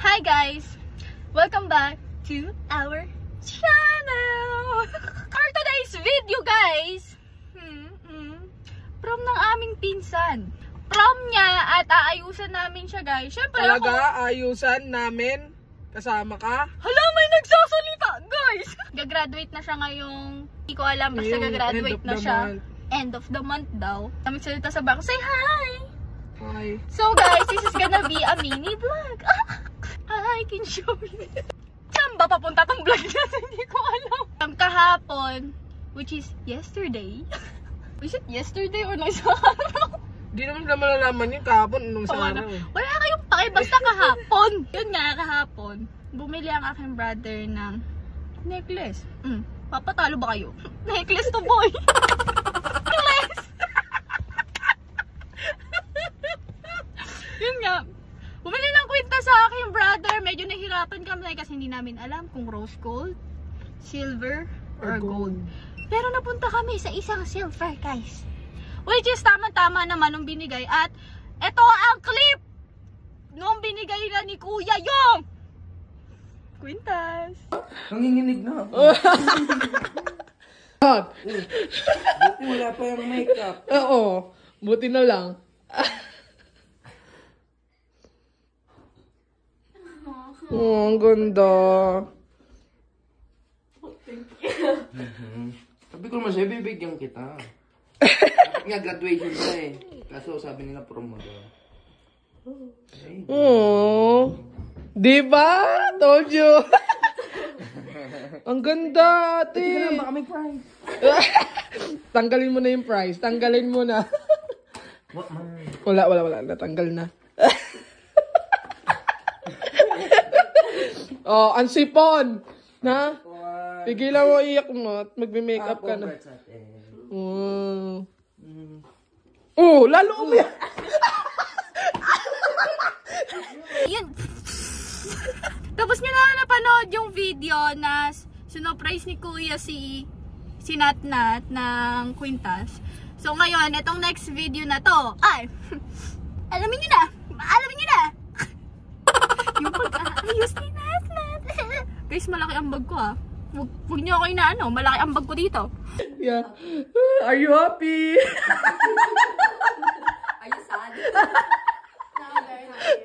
Hi guys! Welcome back to our channel! For today's video guys, prom ng aming pinsan. Prom niya at aayusan namin siya guys. Syempre talaga, ayusan namin? Kasama ka? Hala, may nagsasalita guys! Gagraduate na siya ngayong, hindi ko alam, basta gagraduate na siya. End of the month daw. Kami salita sa bako, say hi! Hi. So guys, this is gonna be a mini vlog. I can show you. Saan ba papunta tong vlog natin? Hindi ko alam. Kahapon, which is yesterday. Is it yesterday or nung isang araw? Di naman malalaman yun kahapon nung isang araw. Wala kayong pake, basta kahapon. Yun nga, kahapon. Bumili ang aking brother ng necklace. Papatalo ba kayo? Necklace to boy. Necklace. Yun nga. Bumili ng kwinta sa aking brother. Medyo nahirapan kami kasi hindi namin alam kung rose gold, silver, or gold. Pero napunta kami sa isang silver guys. Which is tama-tama naman nung binigay. At ito ang clip nung binigay na ni Kuya yung kwintas. Nanginginig na ako. Buti wala pa yung makeup. Oo. Buti na lang. Oh, ang ganda. Sabi ko naman siya, bibigyan kita. Dapat nga graduation pa eh. Kaso sabi nila prom mo daw. Oh. Diba? Told you. Ang ganda, ate. Hindi na, baka may prize. Tanggalin mo na yung prize. Tanggalin mo na. What man? Wala. Natanggal na. Oh, ang sipon. Na? Tigilan mo iyak mo at magme-makeup ka na. Oh, lalo umiyak. Yun. Tapos nyo na napanood yung video na sinurprise ni Kuya si Natnat ng kwintas. So ngayon, itong next video na to ay alamin nyo na yung pag-aayos ni Natnat. Guys, malaki ang bag ko ha. Huwag nyo ako inaano, malaki ang bag ko dito. Yeah. Are you happy? Are you sad? No, very happy.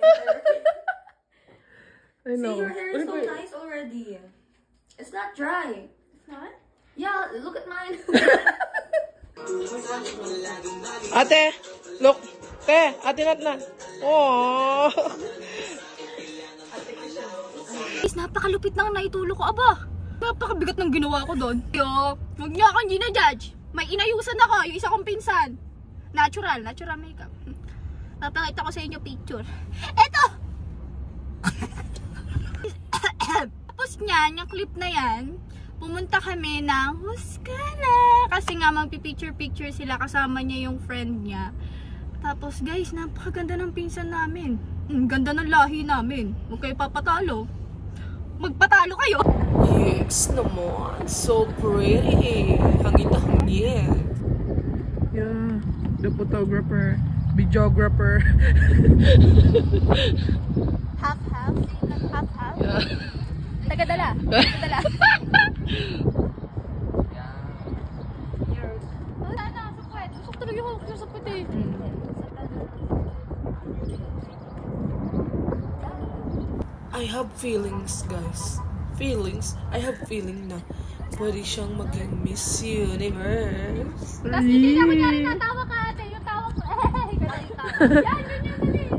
I know. See, your hair is so nice already. It's not dry. It's not? Yeah, look at mine. Ate, look. Ate Natnat. Oh. Guys, napakalupit ng naitulo ko. Aba, napakabigat ng ginawa ko doon. Huwag niyo akong ginajudge. May inayusan ako, yung isa kong pinsan. Natural makeup. Papakita ko sa inyo picture. Eto! Tapos niyan, yung clip na yan, pumunta kami ng Huskana. Kasi nga magpipicture-picture sila, kasama niya yung friend niya. Tapos guys, napakaganda ng pinsan namin. Ganda ng lahi namin. Huwag kayo papatalo. Magpatalo kayo. Yes naman. So pretty. Hangit-hangit. Yeah. The photographer. Videographer. Half-half. Yeah. Tagadala. Wala na, sapwet. Usok talaga yung sapwet eh. I have feelings, guys. I have feeling na pwede siyang maging Miss Universe. Tapos hindi na kunyari natawa ka ate. Yung tawa ko. Ganda yung tawa. Yan, ganyan dali.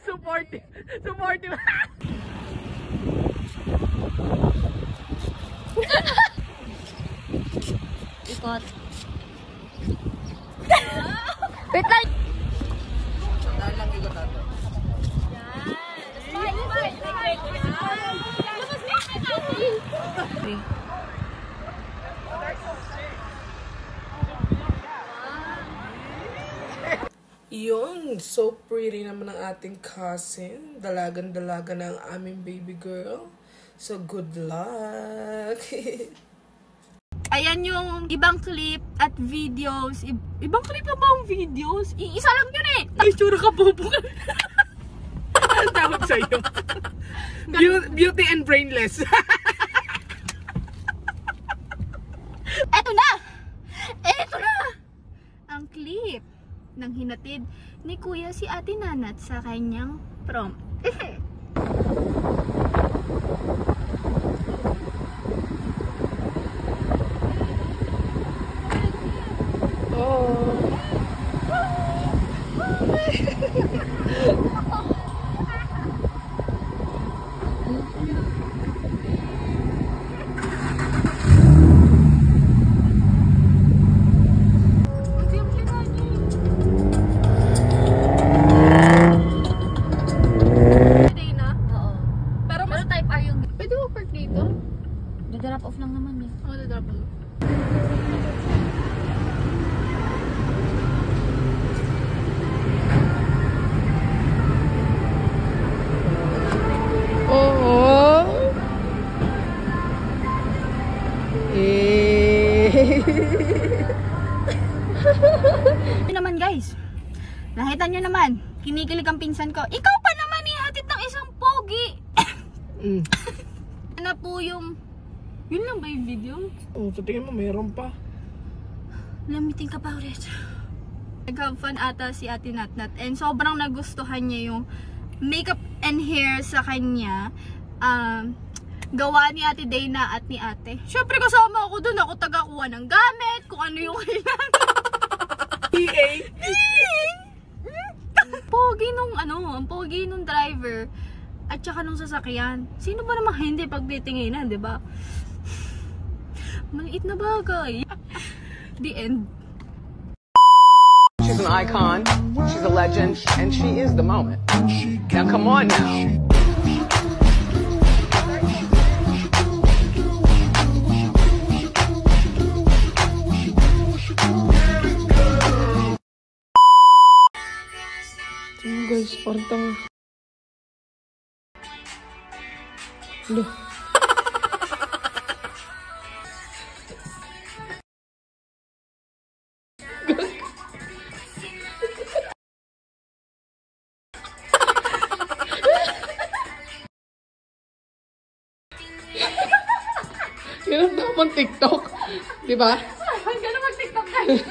Supportive. Ikot. Wait lang. Yun, so pretty naman ang ating cousin. Dalagan-dalaga na ang aming baby girl. So good luck. Ayan yung ibang clip at videos. Ibang clip na ba ang videos? Isa lang yun eh. Ay, tsura ka po. Ang tawag sa'yo. Beauty and brainless. Eto na! Eto na! Ang clip ng hinatid ni Kuya si Ate Nanat sa kanyang prom. Pero type R yung... Pwede mo park dito? Drop off lang naman eh. Oo, dadrop mo. Oo. Yun naman guys. Nakita nyo naman. Kinikilig ang pinsan ko. Ikaw pa naman ihatid ng isang pogi. Na po yung... Yun lang ba yung video? Oh, sa tingin mo, meron pa. Lamitin ka pa ulit. Nag-have fun ata si Ate Natnat. And sobrang nagustuhan niya yung makeup and hair sa kanya. Gawa ni Ate Dayna at ni Ate. Syempre kasama ako dun. Ako tagakuha ng gamit. Kung ano yung kailangan. PA? Pogi nung ang pogi nung driver. At saka nung sasakyan. Sino ba namang hindi pagtitinginan, di ba? Maliit na bagay. The end. She's an icon, she's a legend, and she is the moment. Now come on now. Guys, parang tanga. Loh. Yan ang tamang TikTok. Diba? Hanggang na mag-TikTok guys.